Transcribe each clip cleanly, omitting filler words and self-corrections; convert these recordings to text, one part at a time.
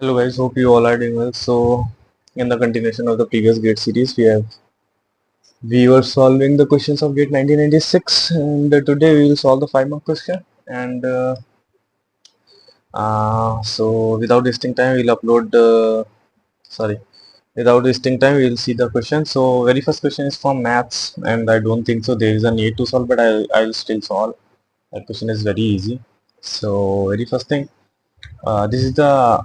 Hello guys, hope you all are doing well. So, in the continuation of the previous GATE series, we were solving the questions of GATE 1996, and today we will solve the 5 mark question. And so, without wasting time, we'll upload. Sorry, without wasting time, we'll see the question. So, very first question is from maths, and I don't think so there is a need to solve, but I'll still solve. That question is very easy. So, very first thing, this is the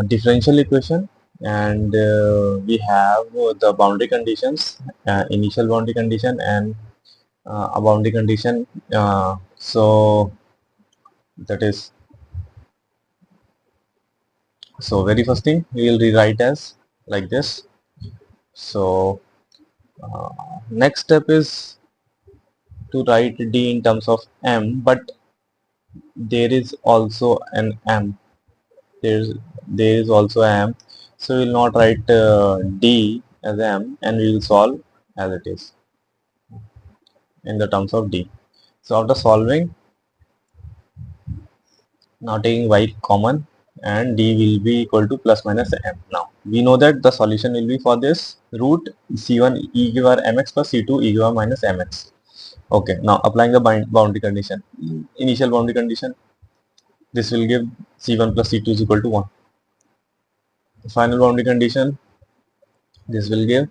differential equation, and we have the boundary conditions, initial boundary condition and a boundary condition. So that is, so very first thing we will rewrite as like this. So uh, next step is to write d in terms of m, but there is also an m. There is also m, so we will not write d as m, and we will solve as it is in the terms of d. So after solving, now taking y common, and d will be equal to plus minus m. Now we know that the solution will be for this root c1 e to the power mx plus c2 e to the power minus mx. Okay, now applying the boundary condition, initial boundary condition, this will give c1 plus c2 is equal to 1. Final boundary condition, this will give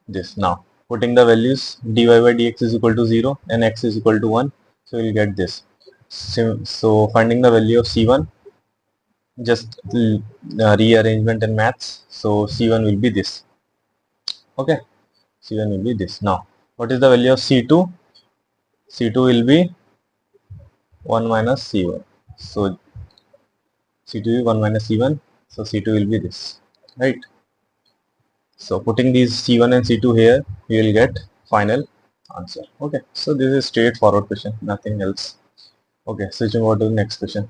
this. Now putting the values, dy by dx is equal to 0 and x is equal to 1, so we'll get this. So finding the value of c1, just rearrangement in maths, so c1 will be this. Okay, c1 will be this. Now what is the value of c2? C2 will be 1 minus c1, so c2 will be 1 minus c1, so c2 will be this, right? So putting these c1 and c2 here, we will get final answer. Okay, so this is straightforward question, nothing else. Okay, switching over to the next question.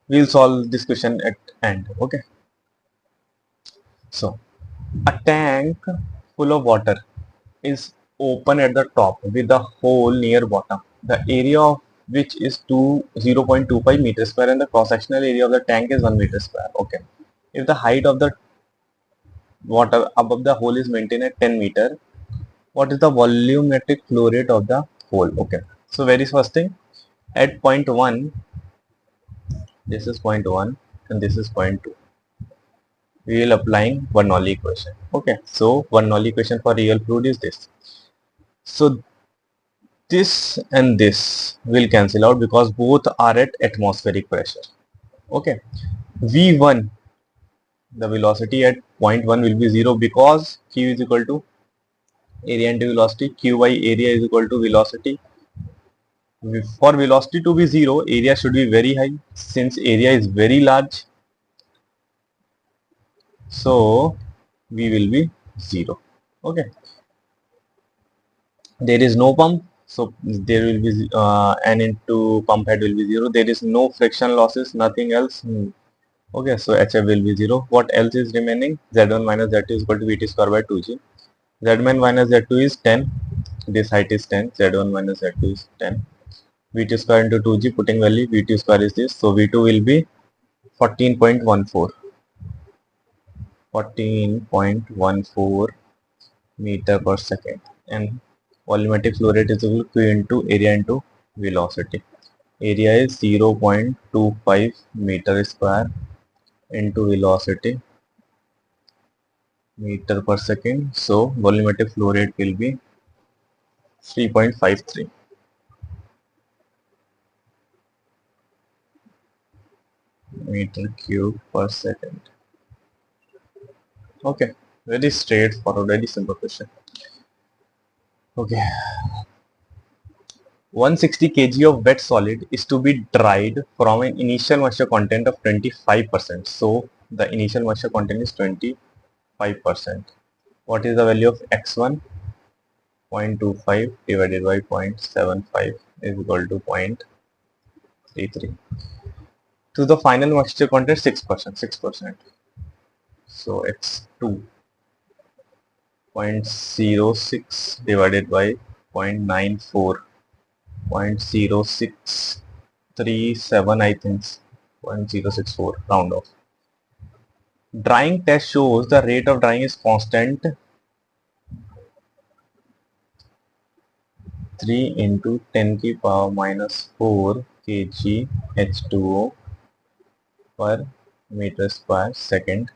We'll solve this question at end. Okay, so a tank full of water is open at the top with a hole near bottom, the area of which is 0.25 meters square, and the cross-sectional area of the tank is 1 meter square. Okay, if the height of the water above the hole is maintained at 10 meter, what is the volumetric flow rate of the hole? Okay, so very first thing, at point 1, this is point 1 and this is point 2, we will applying Bernoulli equation. Okay, so Bernoulli equation for real fluid is this. So this and this will cancel out because both are at atmospheric pressure. Okay, v1, the velocity at point 1 will be 0 because q is equal to area into velocity. Q by area is equal to velocity. For velocity to be 0, area should be very high. Since area is very large, so v will be 0. Okay, there is no pump, so there will be n into pump head will be 0. There is no friction losses, nothing else. Okay, so hf will be 0. What else is remaining? Z1 minus Z2 is equal to Vt square by 2g. Z1 minus Z2 is 10. This height is 10. Z1 minus Z2 is 10. Vt square into 2g, putting value, Vt square is this. So V2 will be 14.14. 14.14 meter per second, and volumetric flow rate is equal to Q into area into velocity. Area is 0.25 meter square into velocity meter per second. So volumetric flow rate will be 3.53 meter cube per second. Okay, very straightforward, very simple question. Okay, 160 kg of wet solid is to be dried from an initial moisture content of 25%. So the initial moisture content is 25%. What is the value of x1? 0.25 divided by 0.75 is equal to 0.33. To the final moisture content 6%. So x2, 0.06 divided by 0.94, 0.0637, I think. 0.064 round off. Drying test shows the rate of drying is constant 3 into 10 की power minus 4 kg H2O per meter square second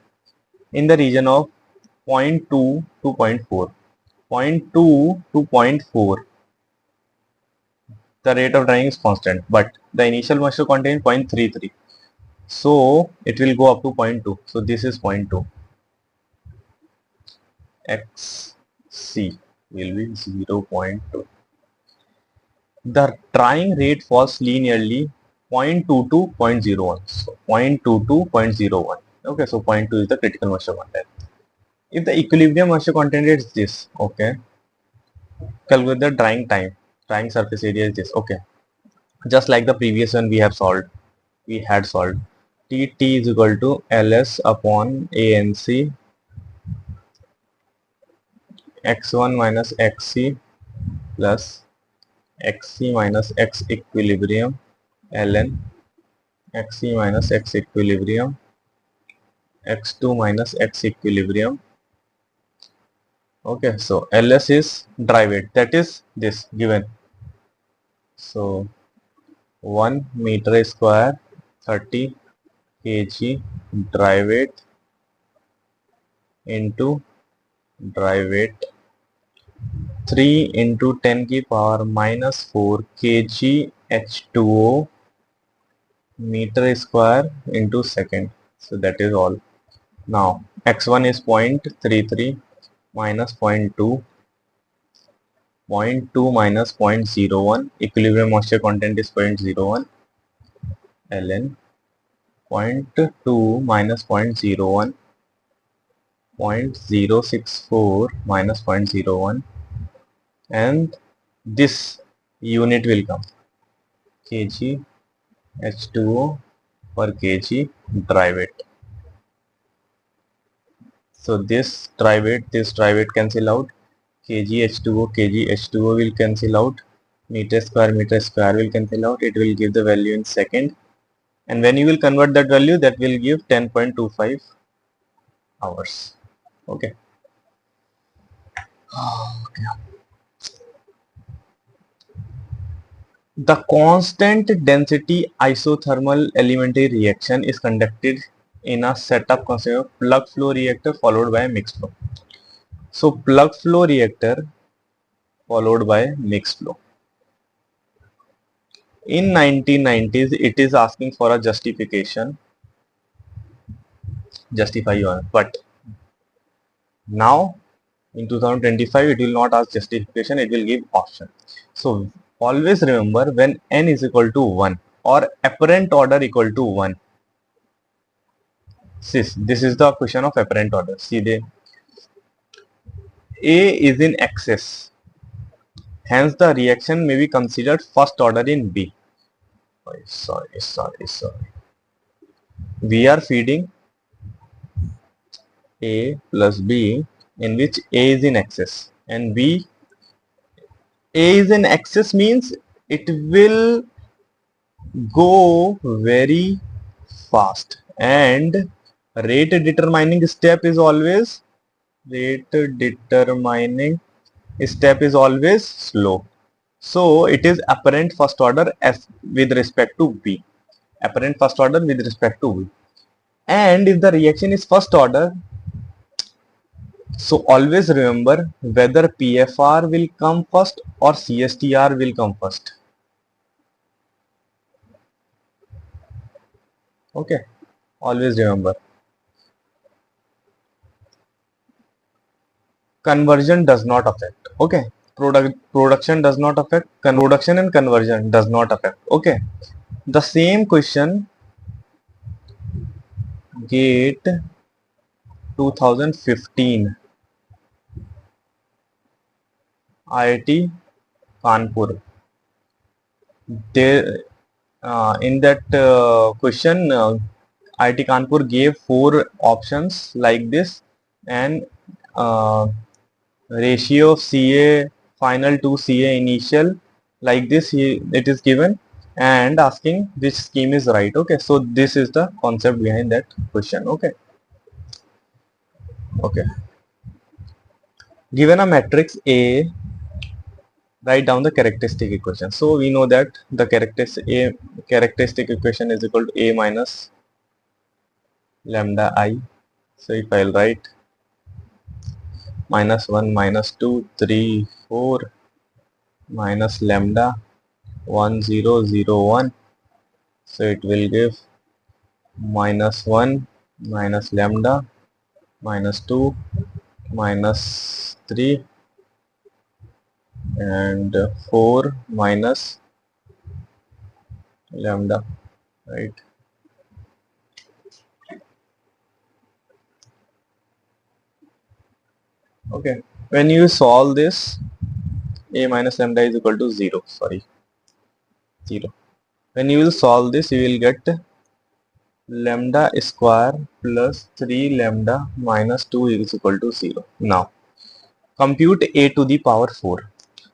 in the region of 0.2 to 0.4. 0.2 to 0.4, the rate of drying is constant, but the initial moisture contains 0.33. So it will go up to 0.2. So this is 0.2. Xc will be 0.2. The drying rate falls linearly 0.2 to 0.01. So 0.2 to 0.01. Okay, so 0.2 is the critical moisture content. If the equilibrium moisture content is this, okay, calculate the drying time. Drying surface area is this, okay. Just like the previous one we had solved. T is equal to Ls upon ANC x1 minus xc plus xc minus x equilibrium ln xc minus x equilibrium x2 minus x equilibrium. Okay, so Ls is dry weight, that is this given. So 1 meter square 30 kg dry weight into dry weight 3 into 10 की power minus 4 kg H2O meter square into second. So that is all. Now x1 is 0.33 minus 0.2, 0.2 minus 0.01, equilibrium moisture content is 0.01, ln 0.2 minus 0.01, 0.064 minus 0.01, and this unit will come kg H2O per kg dry weight. So this dry weight cancel out, kg H2O will cancel out, meter square will cancel out. It will give the value in second, and when you will convert that value, that will give 10.25 hours. Okay. The constant density isothermal elementary reaction is conducted in a setup consisting of plug flow reactor followed by mixed flow. So plug flow reactor followed by mixed flow. In 1990s, it is asking for a justification, justify your, but now in 2025 it will not ask justification, it will give option. So always remember, when n is equal to 1 or apparent order equal to 1, this is the question of apparent order. See, the A is in excess, hence the reaction may be considered first order in B. Sorry. We are feeding A plus B, in which A is in excess, and B, A is in excess means it will go very fast, and rate determining step is always slow. So it is apparent first order as with respect to B. Apparent first order with respect to B. And if the reaction is first order, so always remember whether PFR will come first or CSTR will come first. Okay, always remember. Conversion does not affect. Okay, production does not affect. Production and conversion does not affect. Okay, the same question GATE 2015 IIT Kanpur. There in that question, IIT Kanpur gave 4 options like this, and ratio of CA final to CA initial like this it is given, and asking which scheme is right. Okay, so this is the concept behind that question. Okay. Given a matrix A, write down the characteristic equation. So we know that the characteristic equation is equal to A minus lambda I. So if I'll write minus 1 minus 2 3 4 minus lambda 1 0 0 1, so it will give minus 1 minus lambda minus 2 minus 3 and 4 minus lambda, right? Okay, when you solve this, A minus lambda is equal to 0, sorry, 0. When you will solve this, you will get lambda square plus 3 lambda minus 2 is equal to 0. Now compute A to the power 4.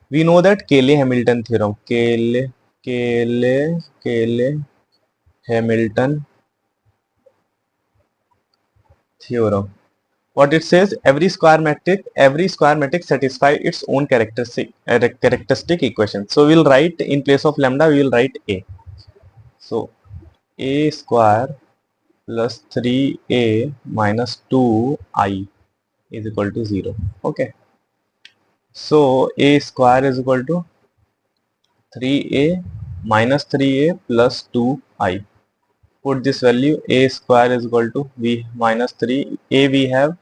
We know that Cayley-Hamilton theorem. Cayley-Hamilton theorem. What it says, every square matrix satisfy its own characteristic equation. So we'll write, in place of lambda we will write A. So A square plus 3A minus 2I is equal to 0. Okay. So A square is equal to 3A minus 3A plus 2I. Put this value, A square is equal to V minus 3. A we have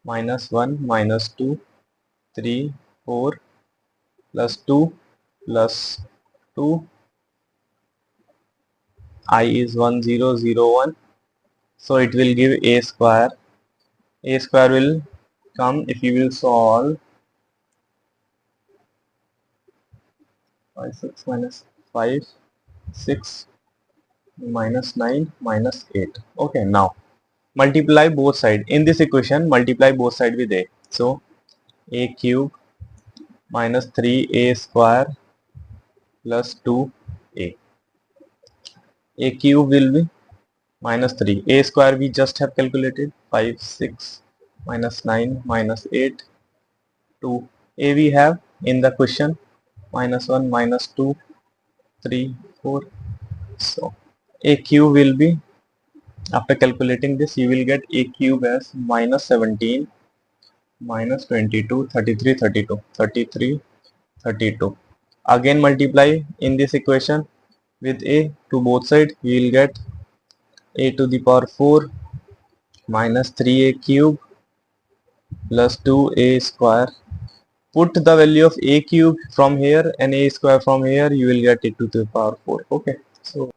minus 1 minus 2 3 4 plus 2 plus 2. I is 1 0 0 1. So it will give A square. A square will come if you will solve 5 6 minus 5 6 minus 9 minus 8. Okay, now multiply both sides. In this equation, multiply both sides with A. So A cube minus 3A square plus 2A. A cube will be minus 3. A square we just have calculated, 5 6 minus 9 minus 8 2. A we have in the question, minus 1 minus 2 3 4. So A cube will be, after calculating this, you will get A cube as minus 17 minus 22 33 32 33 32. Again multiply in this equation with A to both sides, you will get A to the power 4 minus 3A cube plus 2A square. Put the value of A cube from here and A square from here, you will get it to the power 4. Okay. So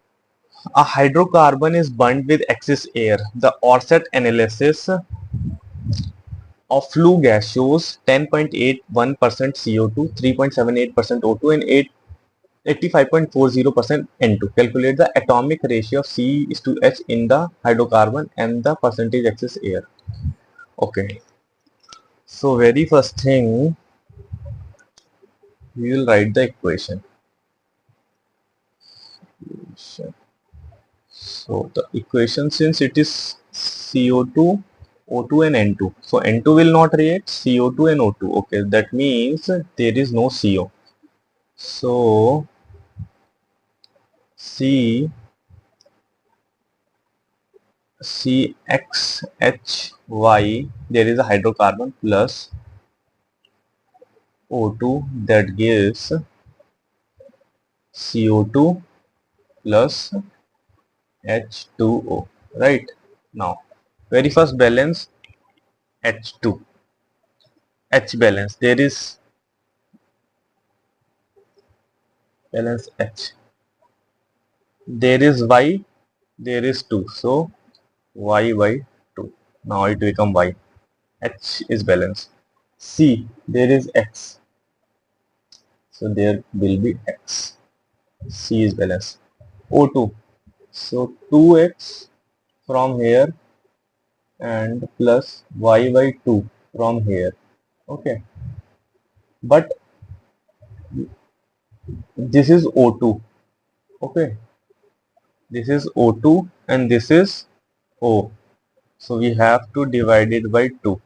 a hydrocarbon is burnt with excess air. The Orsett analysis of flue gas shows 10.81% CO2, 3.78% O2 and 85.40% N2. Calculate the atomic ratio of C is to H in the hydrocarbon and the percentage excess air. Okay. So very first thing, we will write the equation. So the equation, since it is CO2, O2 and N2. So N2 will not react, CO2 and O2. Okay, that means there is no CO. So CXHY, there is a hydrocarbon plus O2 that gives CO2 plus H2O, right? Now very first balance H2, H balance, there is balance H, there is Y, there is 2, so Y by 2, now it become Y, H is balanced. C, there is X, so there will be X, C is balanced. O2, so 2X from here and plus Y by 2 from here. Okay, but this is O2, Okay, this is O2 and this is O. So we have to divide it by 2.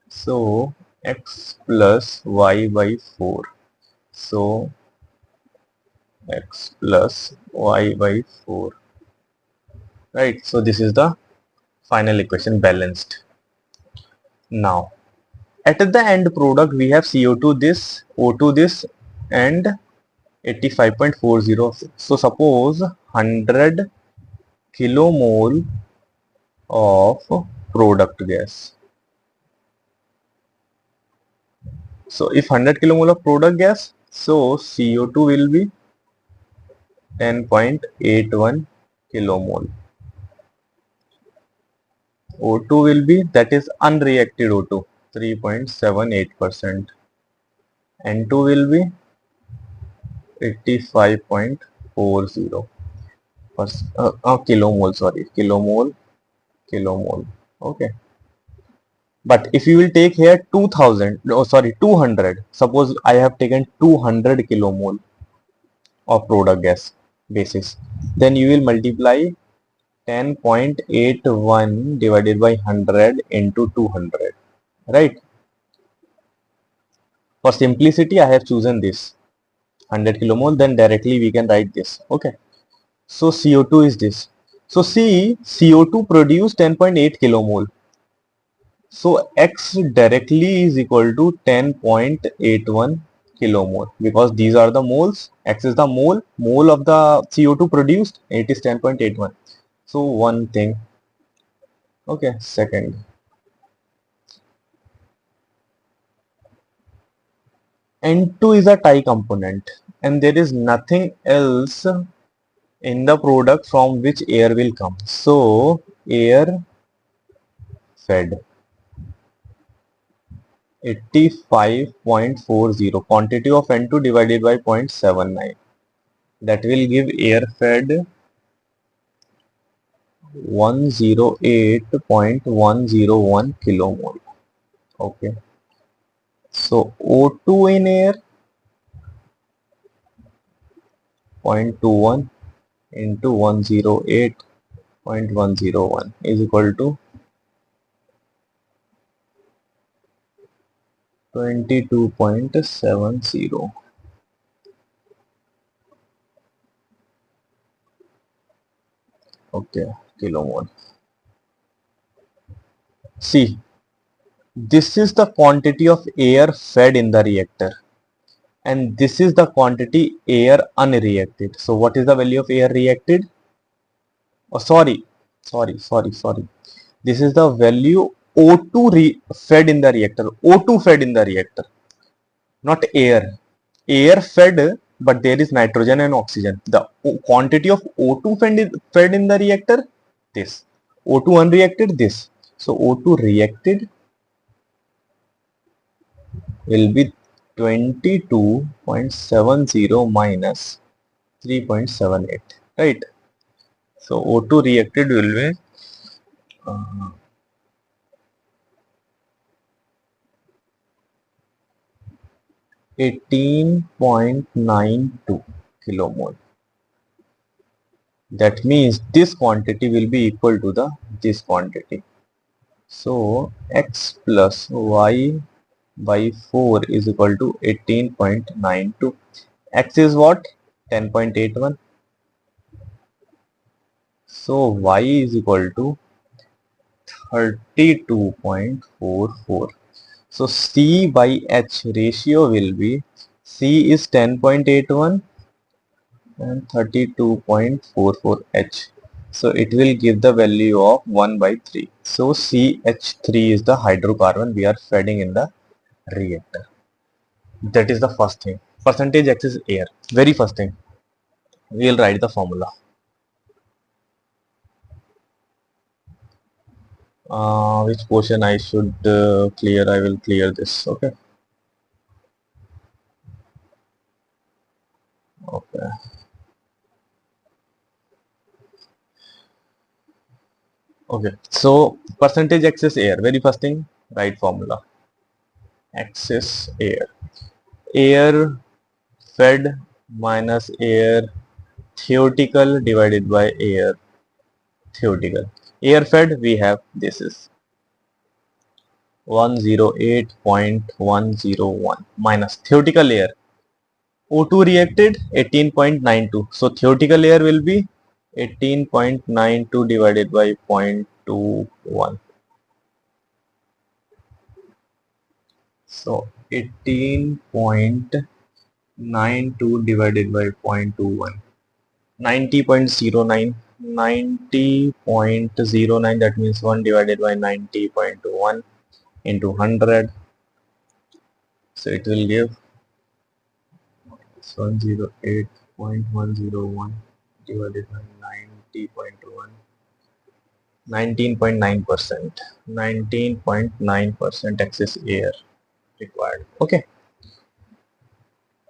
So x plus y by 4. So x plus y by 4. Right. So this is the final equation balanced. Now at the end product we have CO2 this, O2 this and 85.40. So suppose 100 kilomole of product gas. So if 100 kilomole of product gas, so CO2 will be 10.81 kilomole. O2 will be, that is unreacted O2, 3.78%. N2 will be 85.40 kilomole, sorry, kilomole. Okay. But if you will take here 2000, oh sorry, 200, suppose I have taken 200 kilomole of product gas basis, then you will multiply 10.81 divided by 100 into 200, right? For simplicity, I have chosen this 100 kilomole, then directly we can write this. Okay. So CO2 is this. So see, CO2 produced 10.8 kilomole. So X directly is equal to 10.81 kilomole because these are the moles. X is the mole of the CO2 produced. It is 10.81. So one thing. Okay, second. N2 is a tie component and there is nothing else in the product from which air will come. So air fed 85.40, quantity of N2 divided by 0.79, that will give air fed 108.101 kilomole. Okay, so O2 in air 0.21 into 108.101 is equal to 22.70. Okay, kilomole. See, this is the quantity of air fed in the reactor and this is the quantity air unreacted. So what is the value of air reacted? Oh, sorry. This is the value O2 fed in the reactor. O2 fed in the reactor, not air. Air fed, but there is nitrogen and oxygen. The quantity of O2 fed in the reactor, this. O2 unreacted, this. So O2 reacted will be 22.70 minus 3.78, right? So O2 reacted will be 18.92 kilomole. That means this quantity will be equal to this quantity. So x plus y by 4 is equal to 18.92. X is what? 10.81. So y is equal to 32.44. So C by H ratio will be, C is 10.81 and 32.44 H. So it will give the value of 1 by 3. So CH3 is the hydrocarbon we are feeding in the reactor. That is the first thing. Percentage X is air. Very first thing. We will write the formula. Which portion I should clear? I will clear this. Okay. Okay. Okay. So percentage X is air. Very first thing. Write formula. X is air. Air fed minus air theoretical divided by air theoretical. Air fed, we have this is 108.101 minus theoretical air. O2 reacted 18.92. So theoretical air will be 18.92 divided by 0.21. So 18.92 divided by 0.21. 90.09. 90.09, that means 1 divided by 90.1 into 100. So it will give 108.101 divided by 90.1. 19.9%. 19.9% excess air required. Okay.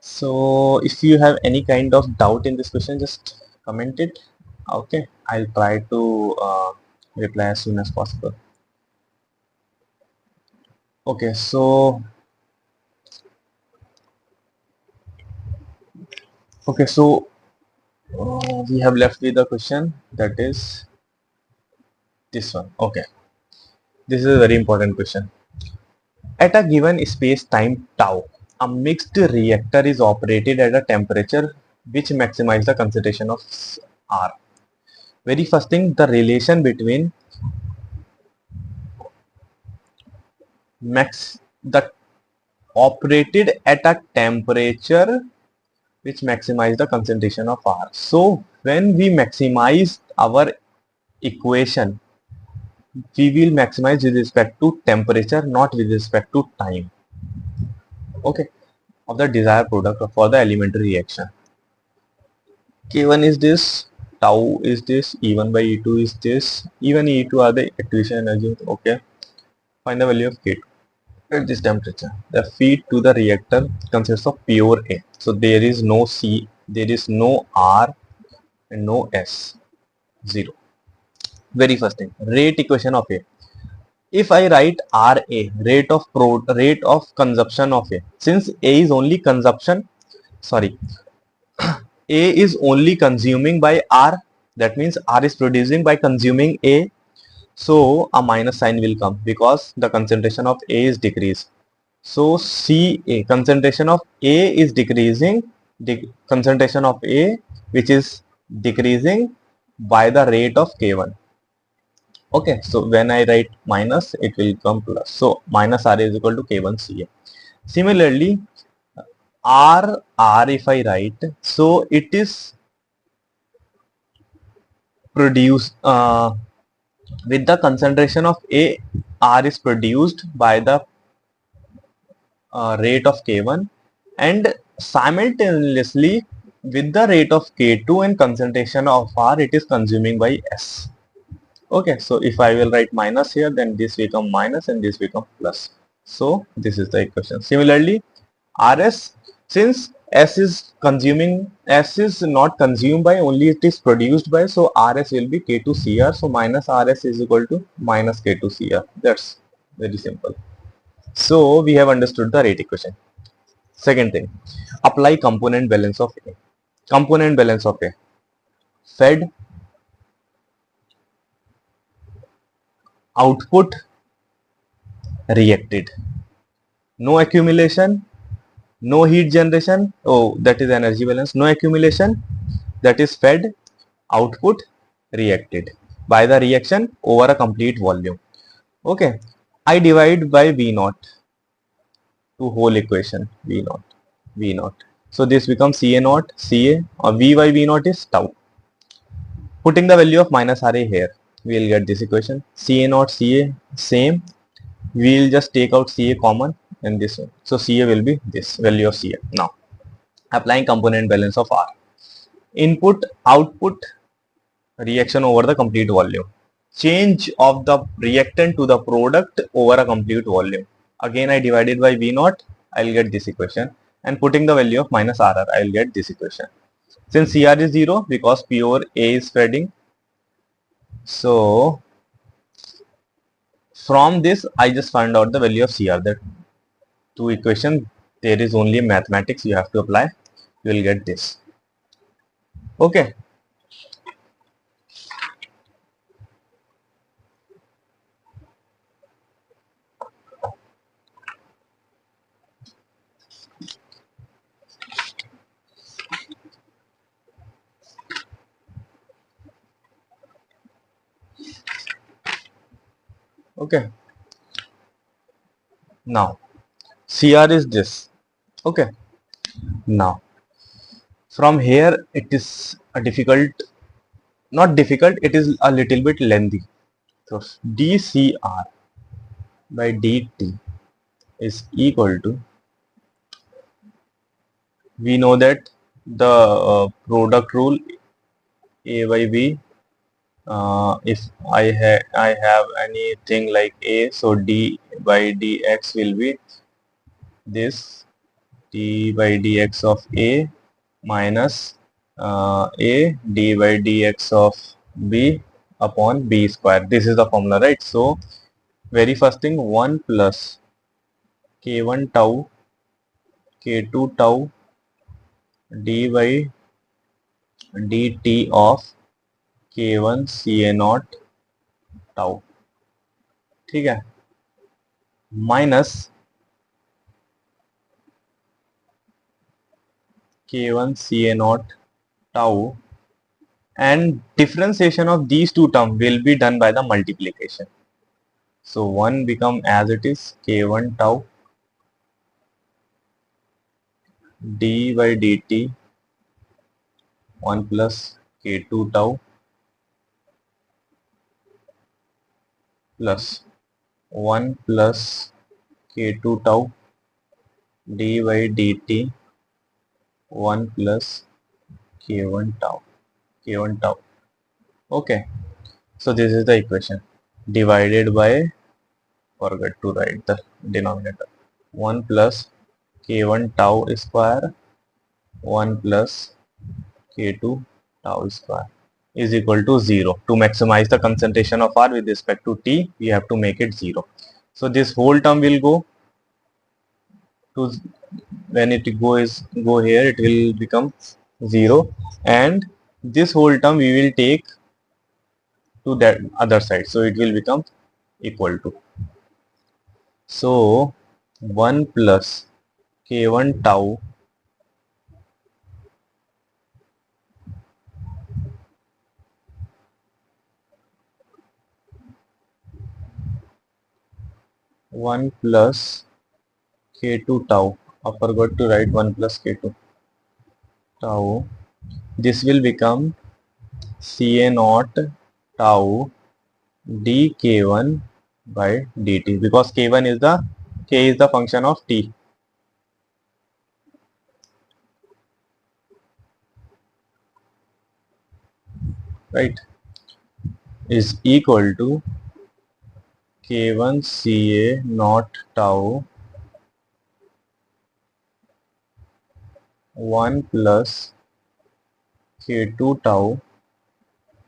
So if you have any kind of doubt in this question, just comment it. Okay, I'll try to reply as soon as possible. Okay, so we have left with the question, that is this one. Okay, this is a very important question. At a given space time tau, a mixed reactor is operated at a temperature which maximizes the concentration of R. Very first thing, the relation between the operated at a temperature which maximize the concentration of R. So when we maximize our equation, we will maximize with respect to temperature, not with respect to time. Okay, of the desired product for the elementary reaction. K1 is this, tau is this, E1 by E2 is this, E1 E2 are the activation energy. Okay, find the value of K2 at this temperature. The feed to the reactor consists of pure A. So there is no C, there is no R and no S. 0. Very first thing, rate equation of A. If I write RA, rate of consumption of A, since A is only consumption, sorry, A is only consuming by R, that means R is producing by consuming A. So a minus sign will come because the concentration of A is decreased. So CA, concentration of A is decreasing, concentration of A which is decreasing by the rate of K1. Okay, so when I write minus, it will come plus. So minus R is equal to K1 CA. Similarly, R if I write, so it is produced with the concentration of A, R is produced by the rate of K1, and simultaneously with the rate of K2 and concentration of R, it is consuming by S. Okay, so if I will write minus here, then this become minus and this become plus. So this is the equation. Similarly, RS, since S is not consumed by, only it is produced by, so RS will be K2CR. So minus RS is equal to minus K2CR. That's very simple. So we have understood the rate equation. Second thing, apply component balance of A. Component balance of A. Fed, output, reacted. No accumulation, no heat generation. Oh, that is energy balance. No accumulation, that is fed, output, reacted by the reaction over a complete volume. Okay, I divide by V naught to whole equation, V naught, V naught. So this becomes CA naught, CA, or V by V naught is tau. Putting the value of minus RA here, we will get this equation. CA naught, CA, same. We will just take out CA common and this one. So CA will be this value of CA. Now, applying component balance of R. Input, output, reaction over the complete volume. Change of the reactant to the product over a complete volume. Again, I divided by V naught, I will get this equation. And putting the value of minus RR, I will get this equation. Since CR is 0, because pure A is feeding. So, from this, I just found out the value of CR. That two equations, there is only mathematics you have to apply. You will get this. Okay. Okay. Now CR is this. Okay. Now from here it is a difficult, not difficult, it is a little bit lengthy. So dCr by dt is equal to, we know that the product rule A by B, if I have anything like A, so d by dx will be this, d by dx of A minus A d by dx of B upon B square. This is the formula, right? So very first thing, 1 plus k1 tau k2 tau d by dt of k1 ca naught tau, ठीक है, minus k1 ca naught tau, and differentiation of these two terms will be done by the multiplication. So 1 become as it is k1 tau d by dt 1 plus k2 tau plus 1 plus k2 tau d by dt 1 plus k1 tau. Okay, so this is the equation divided by, forget to write the denominator, 1 plus k1 tau square 1 plus k2 tau square is equal to 0. To maximize the concentration of R with respect to T, we have to make it 0. So this whole term will go to, when it go here, it will become 0, and this whole term we will take to that other side, so it will become equal to, so 1 plus k1 tau 1 plus k2 tau, I forgot to write 1 plus k2 tau, this will become ca naught tau dk1 by dt, because k1 is the, k is the function of t, right, is equal to k1 ca naught tau 1 plus k2 tau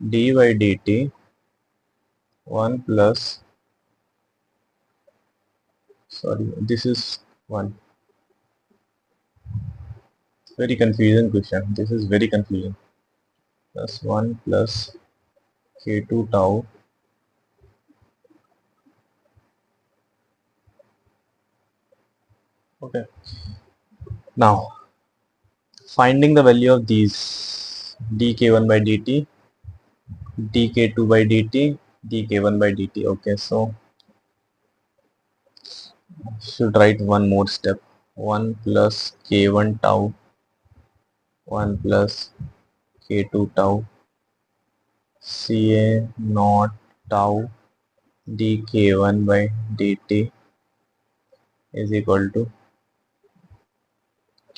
d by dt 1 plus, sorry, this is 1, very confusing question, this is very confusing, plus 1 plus k2 tau, okay. Now finding the value of these, dk1 by dt, dk2 by dt, dk1 by dt. Okay, so should write one more step, 1 plus k1 tau 1 plus k2 tau ca naught tau dk1 by dt is equal to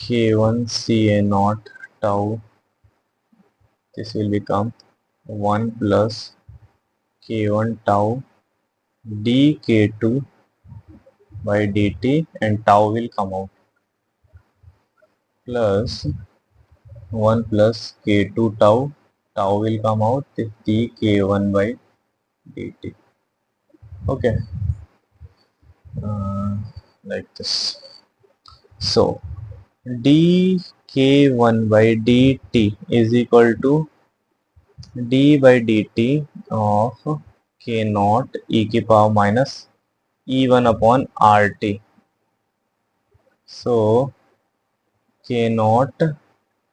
k1 ca naught tau, this will become 1 plus k1 tau dk2 by dt, and tau will come out, plus 1 plus k2 tau, tau will come out, dk1 by dt. Okay, like this. So dk k1 by dt is equal to d by dt of k naught e की power minus e1 upon rt. So k naught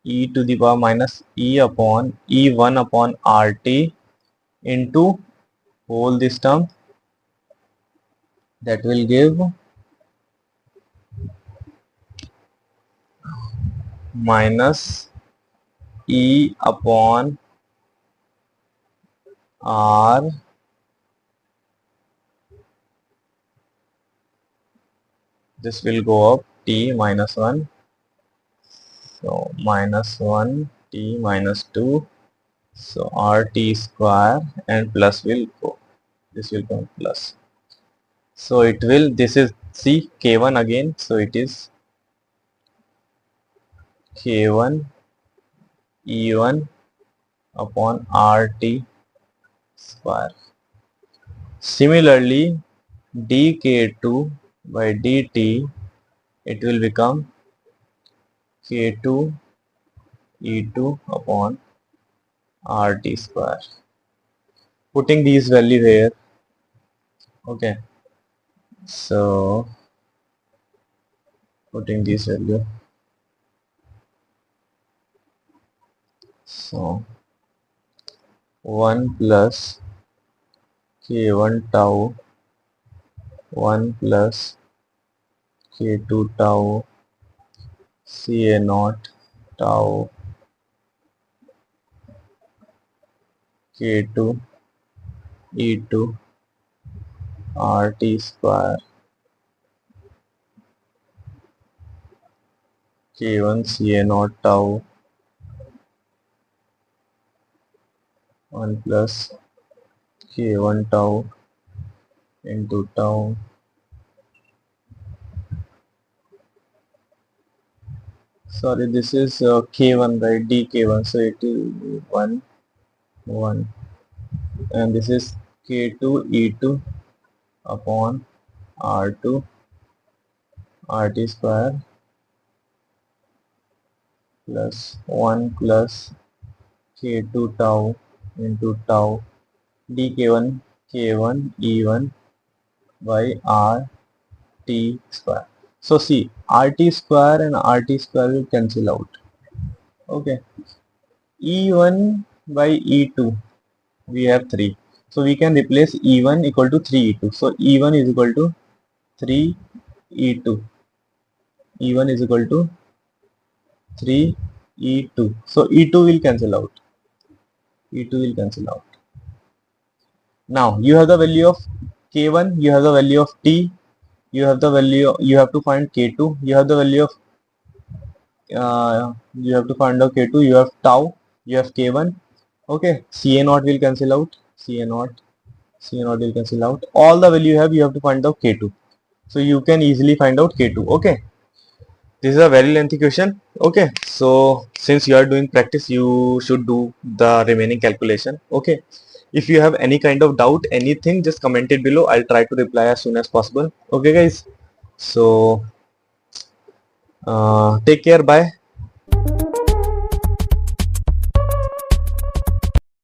e to the power minus e upon e1 upon rt into whole this term, that will give minus e upon r, this will go up t minus 1, so minus 1 t minus 2, so rt square, and plus will go, this will come plus. So it will, this is, see, k1 again, so it is k1 e1 upon rt square. Similarly, dk2 by dt, it will become k2 e2 upon rt square. Putting these value here, okay, so putting this value, so 1 plus k1 tau, 1 plus k2 tau, ca naught tau, k2 e2 rt square, k1 ca naught tau, 1 plus k1 tau into tau, sorry, this is k1 right, dk1, so it is 1 1, and this is k2 e2 upon r2 rt square plus 1 plus k2 tau into tau dk1 k1 e1 by rt square. So see, rt square and rt square will cancel out. Okay, e1 by e2, we have 3, so we can replace e1 equal to 3 e2. So e1 is equal to 3 e2, e1 is equal to 3 e2, so e2 will cancel out, e2 will cancel out. Now you have the value of k1, you have the value of t, you have the value, you have to find k2, you have the value of you have to find out k2, you have tau, you have k1. Okay, ca naught will cancel out, ca naught will cancel out, all the value you have to find out k2, so you can easily find out k2. Okay, this is a very lengthy question. Okay, so since you are doing practice, you should do the remaining calculation. Okay, if you have any kind of doubt, anything, just comment it below, I'll try to reply as soon as possible. Okay guys, so take care, bye.